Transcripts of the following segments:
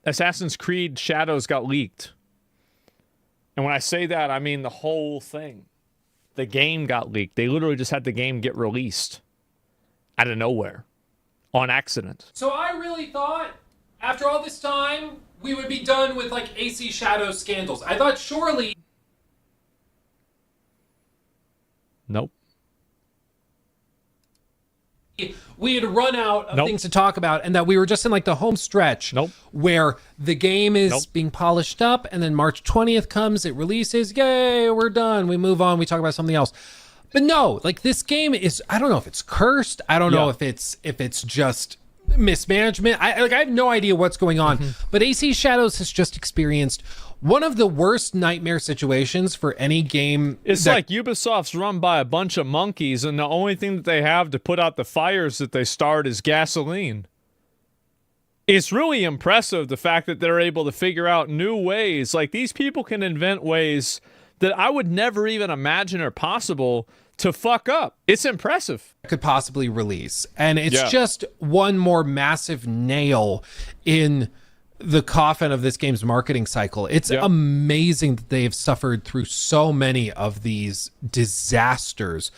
Assassin's Creed Shadows got leaked. And when I say that, I mean the whole thing. The game got leaked. They literally just had the game get released out of nowhere on accident. So I really thought after all this time, we would be done with like AC Shadows scandals. I thought surely... Nope. We had run out of things to talk about, and that we were just in like the home stretch where the game is being polished up, and then March 20th comes, it releases, yay, we're done, we move on, we talk about something else. But no, like this game is, I don't know if it's cursed, I don't know if it's just mismanagement. I have no idea what's going on. But AC Shadows has just experienced one of the worst nightmare situations for any game. It's like Ubisoft's run by a bunch of monkeys, and the only thing that they have to put out the fires that they start is gasoline. It's really impressive, the fact that they're able to figure out new ways. Like, these people can invent ways that I would never even imagine are possible to fuck up. It's impressive. Could possibly release. And it's just one more massive nail in the coffin of this game's marketing cycle. It's amazing that they've suffered through so many of these disasters.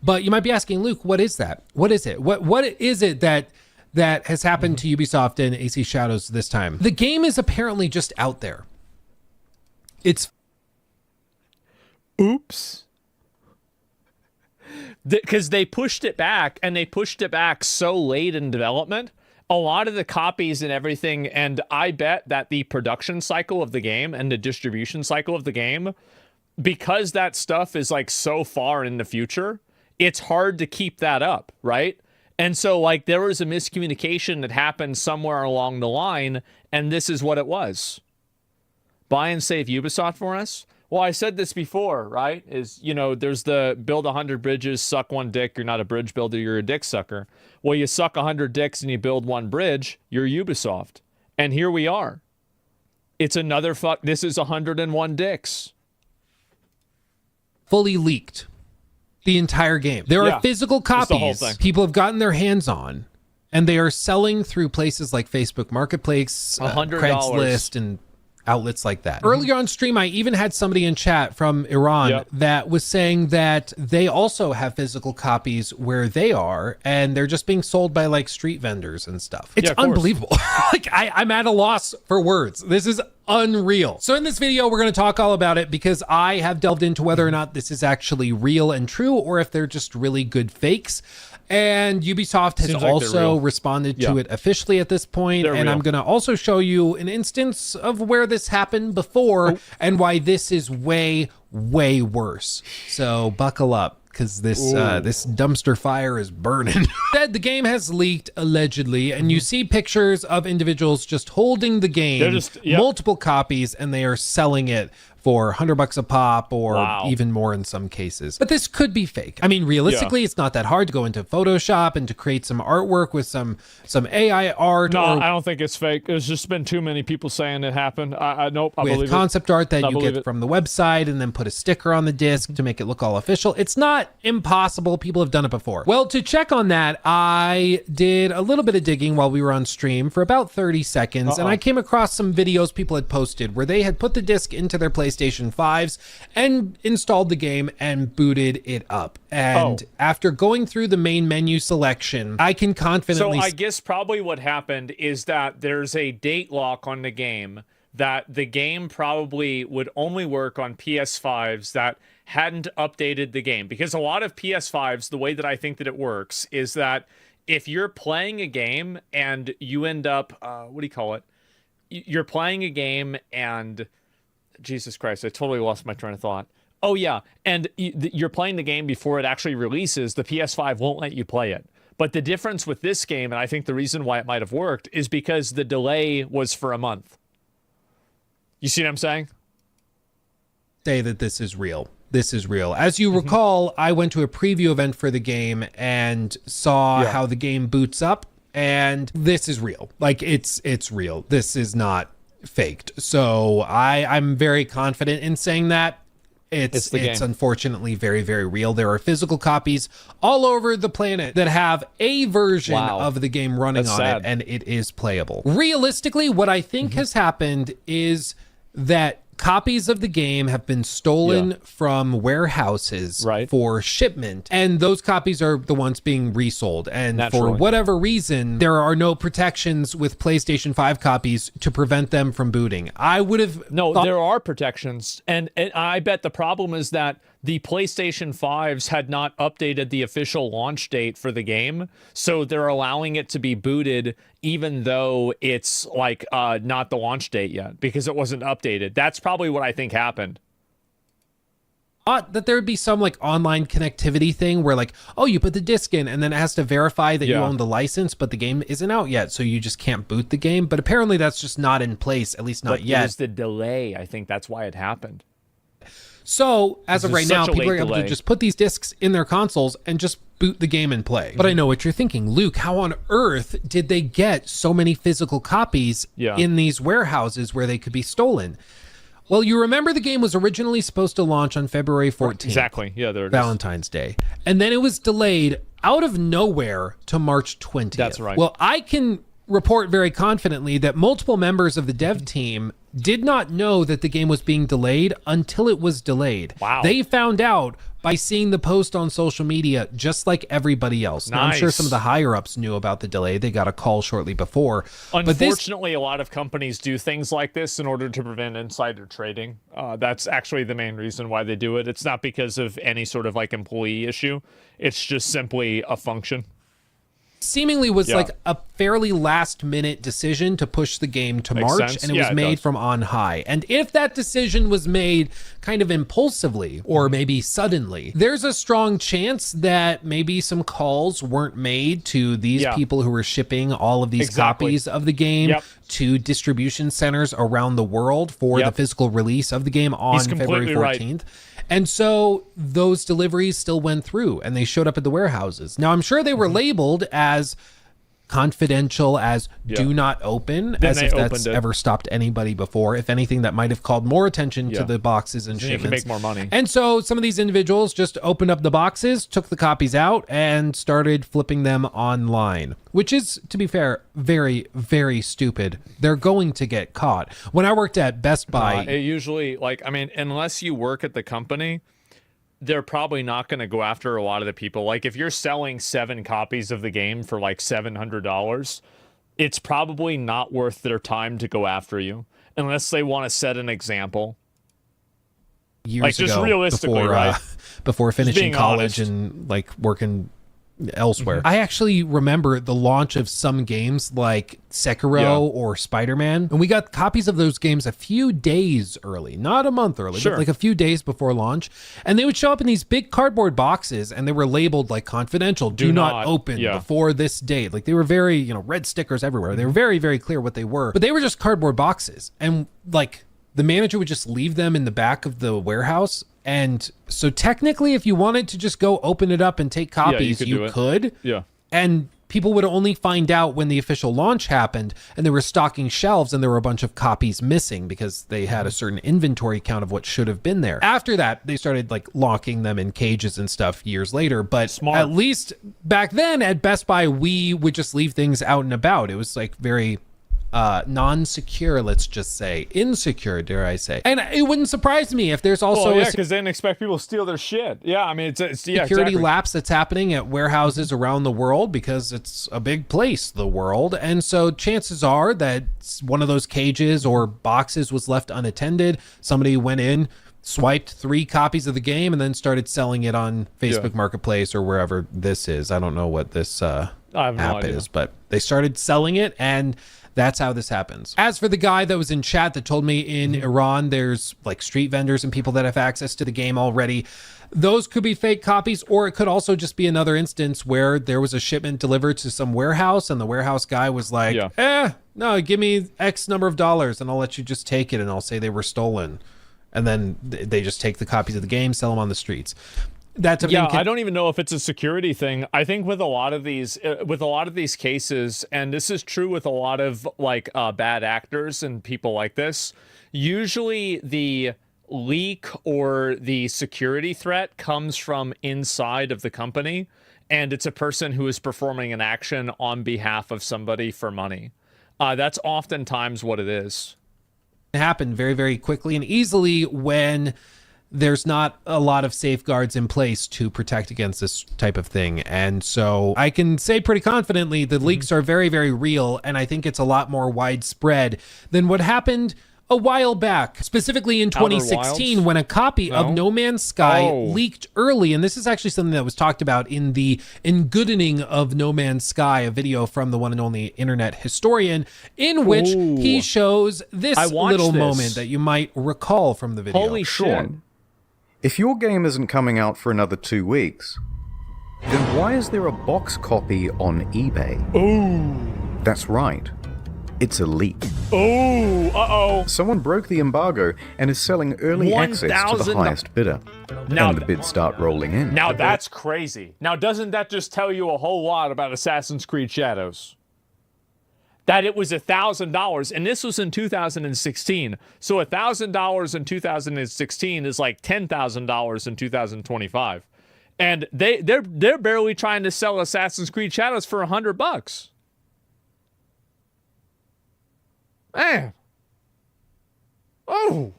But you might be asking, Luke, what is that? What is it? What is it that has happened to Ubisoft and AC Shadows this time? The game is apparently just out there. It's... Oops. Because they pushed it back, and they pushed it back so late in development. A lot of the copies and everything, and I bet that the production cycle of the game and the distribution cycle of the game, because that stuff is like so far in the future, it's hard to keep that up, right? And so like there was a miscommunication that happened somewhere along the line, and this is what it was. Buy and save Ubisoft for us? Well, I said this before, right? Is, you know, there's the build 100 bridges, suck one dick. You're not a bridge builder, you're a dick sucker. Well, you suck 100 dicks and you build one bridge, you're Ubisoft. And here we are. It's another this is 101 dicks. Fully leaked. The entire game. There are physical copies people have gotten their hands on, and they are selling through places like Facebook Marketplace, Craigslist, and outlets like that. Earlier on stream, I even had somebody in chat from Iran that was saying that they also have physical copies where they are, and they're just being sold by like street vendors and stuff. It's unbelievable. Like I'm at a loss for words. This is unreal. So in this video, we're going to talk all about it because I have delved into whether or not this is actually real and true, or if they're just really good fakes. And Ubisoft has also responded to it officially at this point. And I'm going to also show you an instance of where this happened before and why this is way, way worse. So buckle up, because this dumpster fire is burning. The game has leaked, allegedly, and you see pictures of individuals just holding the game, multiple copies, and they are selling it for $100 a pop, or even more in some cases. But this could be fake. I mean, realistically, it's not that hard to go into Photoshop and to create some artwork with some AI art. No, I don't think it's fake. There's just been too many people saying it happened. Nope, I believe it. With concept art that you get from the website, and then put a sticker on the disc to make it look all official. It's not impossible. People have done it before. Well, to check on that, I did a little bit of digging while we were on stream for about 30 seconds, and I came across some videos people had posted where they had put the disc into their PlayStation 5s and installed the game and booted it up. And after going through the main menu selection, I can confidently... So I guess probably what happened is that there's a date lock on the game, that the game probably would only work on PS5s that hadn't updated the game. Because a lot of PS5s, the way that I think that it works is that if you're playing a game and you end up, what do you call it? You're playing a game and... Jesus Christ, I totally lost my train of thought. Oh, yeah. And you're playing the game before it actually releases. The PS5 won't let you play it. But the difference with this game, and I think the reason why it might have worked, is because the delay was for a month. You see what I'm saying? Say that this is real. This is real. As you recall, I went to a preview event for the game and saw how the game boots up. And this is real. Like, it's real. This is not faked. So I'm very confident in saying that. It's unfortunately very, very real. There are physical copies all over the planet that have a version of the game running on it, and it is playable. Realistically, what I think has happened is that copies of the game have been stolen from warehouses for shipment, and those copies are the ones being resold. And for whatever reason, there are no protections with PlayStation 5 copies to prevent them from booting. I would have there are protections, and I bet the problem is that the PlayStation 5s had not updated the official launch date for the game, so they're allowing it to be booted even though it's like not the launch date yet because it wasn't updated. That's probably what I think happened. That there would be some like online connectivity thing where like, oh, you put the disc in and then it has to verify that you own the license, but the game isn't out yet, so you just can't boot the game. But apparently that's just not in place, at least not yet. It was the delay. I think that's why it happened. So, as of right now, people are able to just put these discs in their consoles and just boot the game and play. But I know what you're thinking. Luke, how on earth did they get so many physical copies in these warehouses where they could be stolen? Well, you remember the game was originally supposed to launch on February 14th. Exactly. Yeah, there it is. Valentine's Day. And then it was delayed out of nowhere to March 20th. That's right. Well, I can report very confidently that multiple members of the dev team did not know that the game was being delayed until it was delayed. Wow. They found out by seeing the post on social media, just like everybody else. Now, I'm sure some of the higher ups knew about the delay. They got a call shortly before. Unfortunately, a lot of companies do things like this in order to prevent insider trading. That's actually the main reason why they do it. It's not because of any sort of like employee issue. It's just simply a function. Seemingly was like a fairly last minute decision to push the game to March, and it was made from on high. And if that decision was made kind of impulsively or maybe suddenly, there's a strong chance that maybe some calls weren't made to these people who were shipping all of these copies of the game to distribution centers around the world for the physical release of the game on February 14th. And so those deliveries still went through and they showed up at the warehouses. Now, I'm sure they were labeled as confidential, as do not open, as if that's ever stopped anybody before. If anything, that might have called more attention to the boxes and shipments. You can make more money. And so some of these individuals just opened up the boxes, took the copies out, and started flipping them online, which is, to be fair, very, very stupid. They're going to get caught. When I worked at Best Buy... it usually, like, I mean, unless you work at the company, they're probably not going to go after a lot of the people. Like, if you're selling 7 copies of the game for like $700, it's probably not worth their time to go after you unless they want to set an example. Years like, just ago, realistically, before finishing college and like working elsewhere. I actually remember the launch of some games like Sekiro or Spider-Man, and we got copies of those games a few days early, not a month early, but like a few days before launch, and they would show up in these big cardboard boxes, and they were labeled like confidential, do not open before this date. Like, they were very, red stickers everywhere. They were very, very clear what they were, but they were just cardboard boxes, and like the manager would just leave them in the back of the warehouse. And so technically, if you wanted to just go open it up and take copies, you could. Yeah. And people would only find out when the official launch happened and they were stocking shelves and there were a bunch of copies missing because they had a certain inventory count of what should have been there. After that, they started like locking them in cages and stuff years later. But at least back then at Best Buy, we would just leave things out and about. It was like very non-secure, let's just say. Insecure, dare I say. And it wouldn't surprise me if there's also because they didn't expect people to steal their shit. Yeah, I mean, it's security lapse that's happening at warehouses around the world because it's a big place, the world. And so chances are that one of those cages or boxes was left unattended. Somebody went in, swiped 3 copies of the game, and then started selling it on Facebook Marketplace or wherever this is. I don't know what this app is, but they started selling it, and that's how this happens. As for the guy that was in chat that told me in Iran there's like street vendors and people that have access to the game already, those could be fake copies, or it could also just be another instance where there was a shipment delivered to some warehouse and the warehouse guy was like, no, give me X number of dollars and I'll let you just take it and I'll say they were stolen. And then they just take the copies of the game, sell them on the streets. I don't even know if it's a security thing. I think with a lot of these cases, and this is true with a lot of like bad actors and people like this, usually the leak or the security threat comes from inside of the company, and it's a person who is performing an action on behalf of somebody for money. That's oftentimes what it is. It happened very, very quickly and easily when there's not a lot of safeguards in place to protect against this type of thing. And so I can say pretty confidently the leaks are very, very real, and I think it's a lot more widespread than what happened a while back, specifically in 2016 when a copy of No Man's Sky leaked early. And this is actually something that was talked about in the Engoodening of No Man's Sky, a video from the one and only internet historian, in which he shows this little moment that you might recall from the video. Holy shit. If your game isn't coming out for another 2 weeks, then why is there a box copy on eBay? Ooh. That's right. It's a leak. Oh, uh-oh. Someone broke the embargo and is selling early access to the highest bidder. Now, and the bids start rolling in. Now that's crazy. Now doesn't that just tell you a whole lot about Assassin's Creed Shadows? That it was $1,000, and this was in 2016. So $1,000 in 2016 is like $10,000 in 2025, and they're barely trying to sell Assassin's Creed Shadows for $100. Man, oh,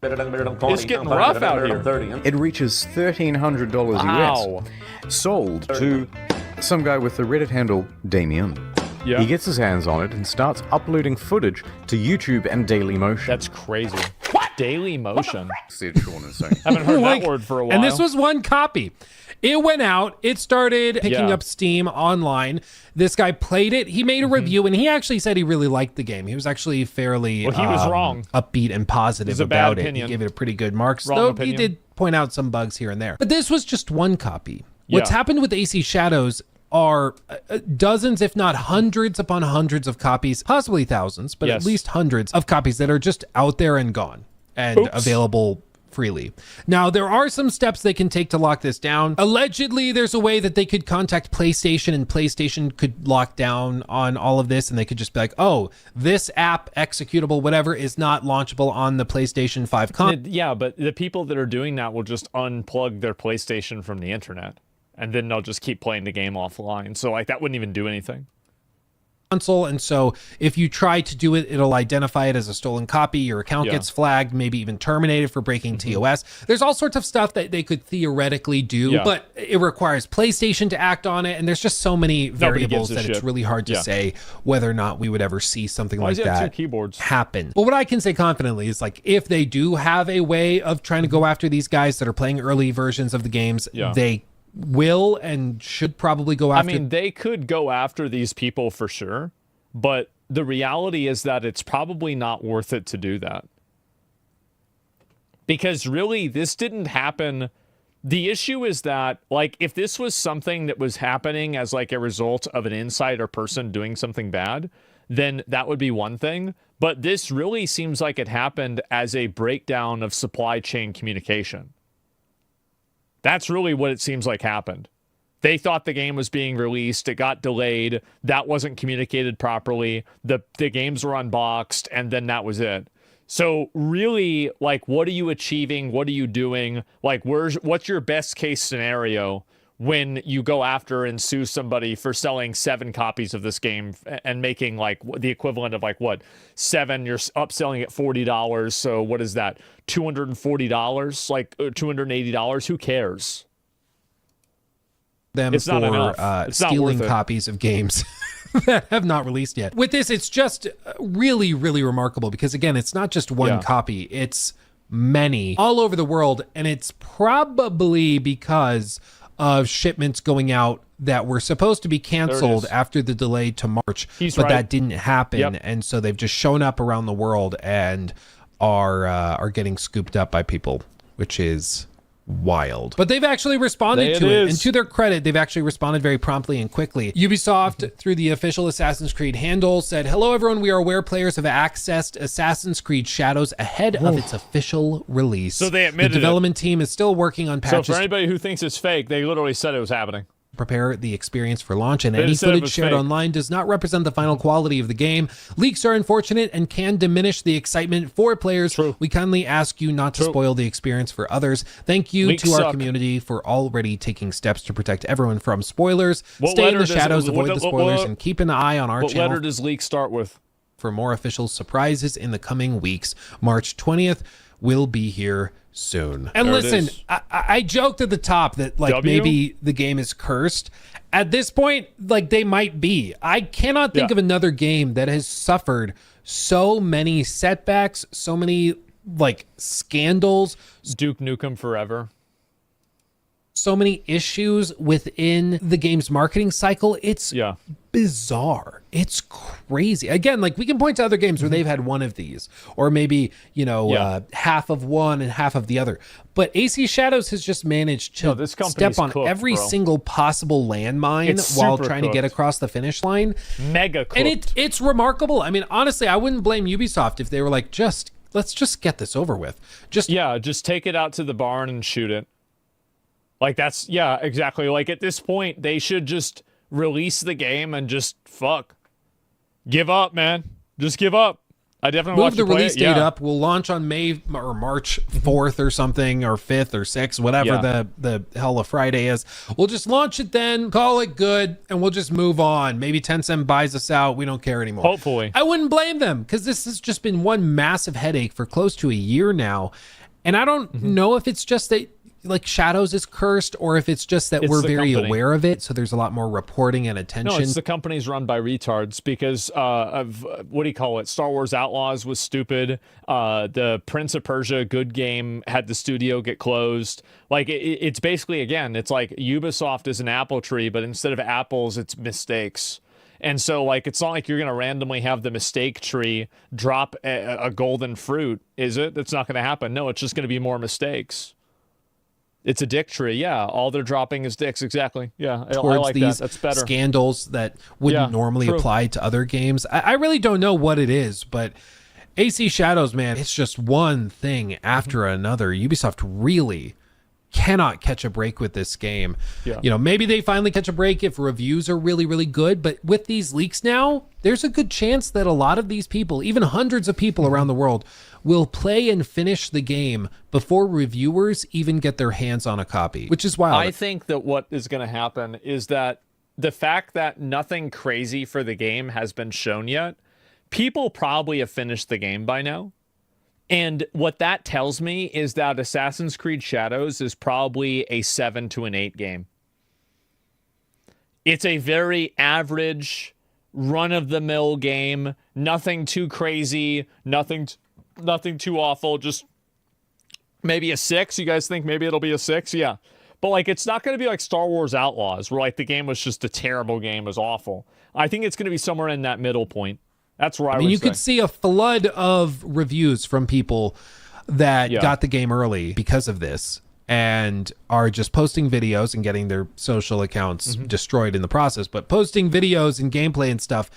it's getting rough out here. It reaches $1,300 US, sold to some guy with the Reddit handle Damien. Yeah. He gets his hands on it and starts uploading footage to YouTube and Dailymotion. That's crazy. What? Dailymotion? Said Sean is saying. Haven't heard that word for a while. And this was one copy. It went out. It started picking up steam online. This guy played it. He made a review, and he actually said he really liked the game. He was actually fairly he was wrong. Upbeat and positive about it. He gave it a pretty good marks, though he did point out some bugs here and there. But this was just one copy. What's happened with AC Shadows are dozens, if not hundreds upon hundreds of copies, possibly thousands, but at least hundreds of copies that are just out there and gone and available freely. Now, there are some steps they can take to lock this down. Allegedly, there's a way that they could contact PlayStation, and PlayStation could lock down on all of this, and they could just be like, oh, this app, executable, whatever, is not launchable on the PlayStation 5 console. Yeah, but the people that are doing that will just unplug their PlayStation from the internet, and then they'll just keep playing the game offline. So like that wouldn't even do anything. Console, and so if you try to do it, it'll identify it as a stolen copy. Your account gets flagged, maybe even terminated for breaking TOS. There's all sorts of stuff that they could theoretically do, but it requires PlayStation to act on it, and there's just so many variables that it's really hard to say whether or not we would ever see something like that happen. But what I can say confidently is, like, if they do have a way of trying to go after these guys that are playing early versions of the games, they will and should probably go after. I mean, they could go after these people for sure, but the reality is that it's probably not worth it to do that. Because really, this didn't happen. The issue is that, like, if this was something that was happening as like a result of an insider person doing something bad, then that would be one thing. But this really seems like it happened as a breakdown of supply chain communication. That's really what it seems like happened. They thought the game was being released. It got delayed. That wasn't communicated properly. The games were unboxed, and then that was it. So really, like, what are you achieving? What are you doing? Like, what's your best case scenario when you go after and sue somebody for selling 7 copies of this game and making like the equivalent of like what 7? You're upselling at $40. So what is that? $240, like $280. Who cares? It's not enough. Stealing copies of games that have not released yet. With this, it's just really, really remarkable because, again, it's not just one copy. It's many all over the world, and it's probably because of shipments going out that were supposed to be canceled after the delay to March, but that didn't happen, and so they've just shown up around the world and are getting scooped up by people, which is wild. But they've actually responded to it, and to their credit, they've actually responded very promptly and quickly. Ubisoft, through the official Assassin's Creed handle, said, "Hello everyone, we are aware players have accessed Assassin's Creed Shadows ahead of its official release." So they admitted the development team is still working on patches. So for anybody who thinks it's fake, they literally said it was happening. prepare the experience for launch, and any footage shared online does not represent the final quality of the game. Leaks are unfortunate and can diminish the excitement for players. True. We kindly ask you not to spoil the experience for others. Thank you to our community for already taking steps to protect everyone from spoilers. Stay in the shadows, avoid the spoilers, and keep an eye on our channel. What letter does leak start with? For more official surprises in the coming weeks. March 20th will be here soon. And there listen, I joked at the top that like maybe the game is cursed. At this point, like they might be. I cannot think of another game that has suffered so many setbacks, so many like scandals. Duke Nukem Forever. So many issues within the game's marketing cycle. It's bizarre. It's crazy. Again, like we can point to other games where they've had one of these, or maybe, you know, half of one and half of the other. But AC Shadows has just managed to step on every single possible landmine while trying to get across the finish line. Mega cooked. And it's remarkable. I mean, honestly, I wouldn't blame Ubisoft if they were like, let's just get this over with. Just take it out to the barn and shoot it. Like that's exactly. Like at this point, they should just release the game and just give up, man. Just give up. I definitely move the release date up. We'll launch on May or March 4th or something, or 5th or 6th, whatever the hell of Friday is. We'll just launch it then, call it good, and we'll just move on. Maybe Tencent buys us out. We don't care anymore. Hopefully. I wouldn't blame them, because this has just been one massive headache for close to a year now. And I don't know if it's just that like Shadows is cursed, or if it's just that we're very aware of it, so there's a lot more reporting and attention. No, it's the company's run by retards because of what do you call it? Star Wars Outlaws was stupid. The Prince of Persia good game had the studio get closed. Like it's basically, again, it's like Ubisoft is an apple tree, but instead of apples, it's mistakes. And so, like, it's not like you're going to randomly have the mistake tree drop a golden fruit, is it? That's not going to happen. No, it's just going to be more mistakes. It's a dick tree, yeah. All they're dropping is dicks, exactly. Yeah, I like these that. That's better. Scandals that wouldn't normally apply to other games. I really don't know what it is, but AC Shadows, man, it's just one thing after another. Ubisoft really cannot catch a break with this game. Yeah. You know, maybe they finally catch a break if reviews are really, really good, but with these leaks now, there's a good chance that a lot of these people, even hundreds of people around the world, will play and finish the game before reviewers even get their hands on a copy, which is wild. I think that what is going to happen is that the fact that nothing crazy for the game has been shown yet, people probably have finished the game by now. And what that tells me is that Assassin's Creed Shadows is probably a 7 to an 8 game. It's a very average, run-of-the-mill game. Nothing too crazy, nothing too awful, just maybe a 6. You guys think maybe it'll be a 6? Yeah. But, like, it's not going to be like Star Wars Outlaws, where, like, the game was just a terrible game, it was awful. I think it's going to be somewhere in that middle point. That's where I mean, you could see a flood of reviews from people that got the game early because of this and are just posting videos and getting their social accounts destroyed in the process, but posting videos and gameplay and stuff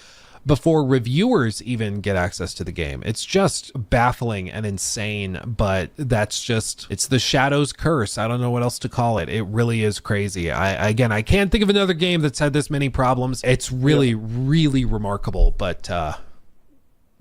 before reviewers even get access to the game. It's just baffling and insane, but that's just, it's the Shadows curse. I don't know what else to call it. It really is crazy. I can't think of another game that's had this many problems. It's really, really remarkable, but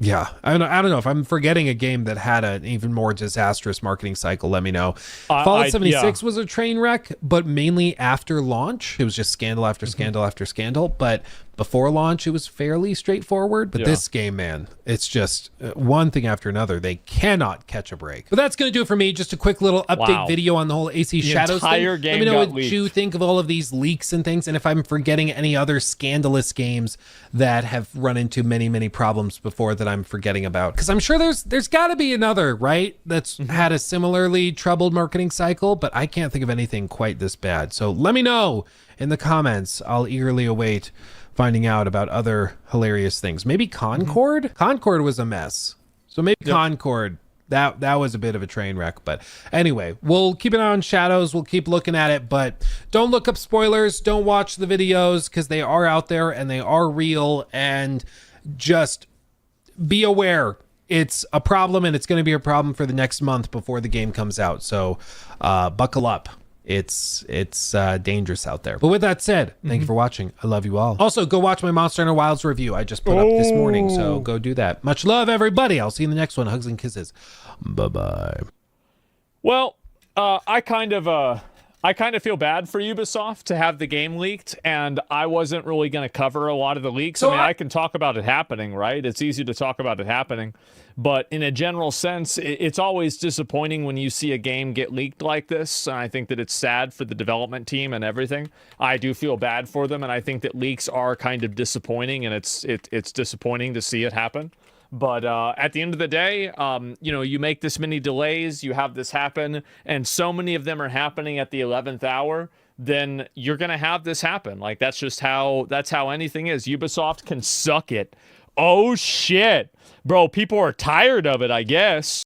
yeah, I don't know if I'm forgetting a game that had an even more disastrous marketing cycle. Let me know. Fallout 76 was a train wreck, but mainly after launch. It was just scandal after scandal after scandal. But before launch, it was fairly straightforward. But this game, man, it's just one thing after another. They cannot catch a break. But that's going to do it for me. Just a quick little update video on the whole AC Shadows thing. Let me know what you think of all of these leaks and things, and if I'm forgetting any other scandalous games that have run into many, many problems before that I'm forgetting about. Because I'm sure there's got to be another, right, that's had a similarly troubled marketing cycle, but I can't think of anything quite this bad. So let me know in the comments. I'll eagerly await finding out about other hilarious things. Maybe Concord? Concord was a mess. So maybe Concord, that was a bit of a train wreck. But anyway, we'll keep an eye on Shadows. We'll keep looking at it, but don't look up spoilers. Don't watch the videos because they are out there and they are real, and just be aware. It's a problem, and it's going to be a problem for the next month before the game comes out. So buckle up. it's dangerous out there. But with that said, thank you for watching. I love you all. Also, go watch my Monster Hunter Wilds review I just put up this morning, so go do that. Much love, everybody. I'll see you in the next one. Hugs and kisses. Bye-bye. Well, I kind of feel bad for Ubisoft to have the game leaked, and I wasn't really going to cover a lot of the leaks. So I can talk about it happening, right? It's easy to talk about it happening. But in a general sense, it's always disappointing when you see a game get leaked like this. And I think that it's sad for the development team and everything. I do feel bad for them, and I think that leaks are kind of disappointing, and it's disappointing to see it happen. But at the end of the day, you make this many delays, you have this happen, and so many of them are happening at the 11th hour, then you're going to have this happen. Like, that's how anything is. Ubisoft can suck it. Oh, shit. Bro, people are tired of it, I guess.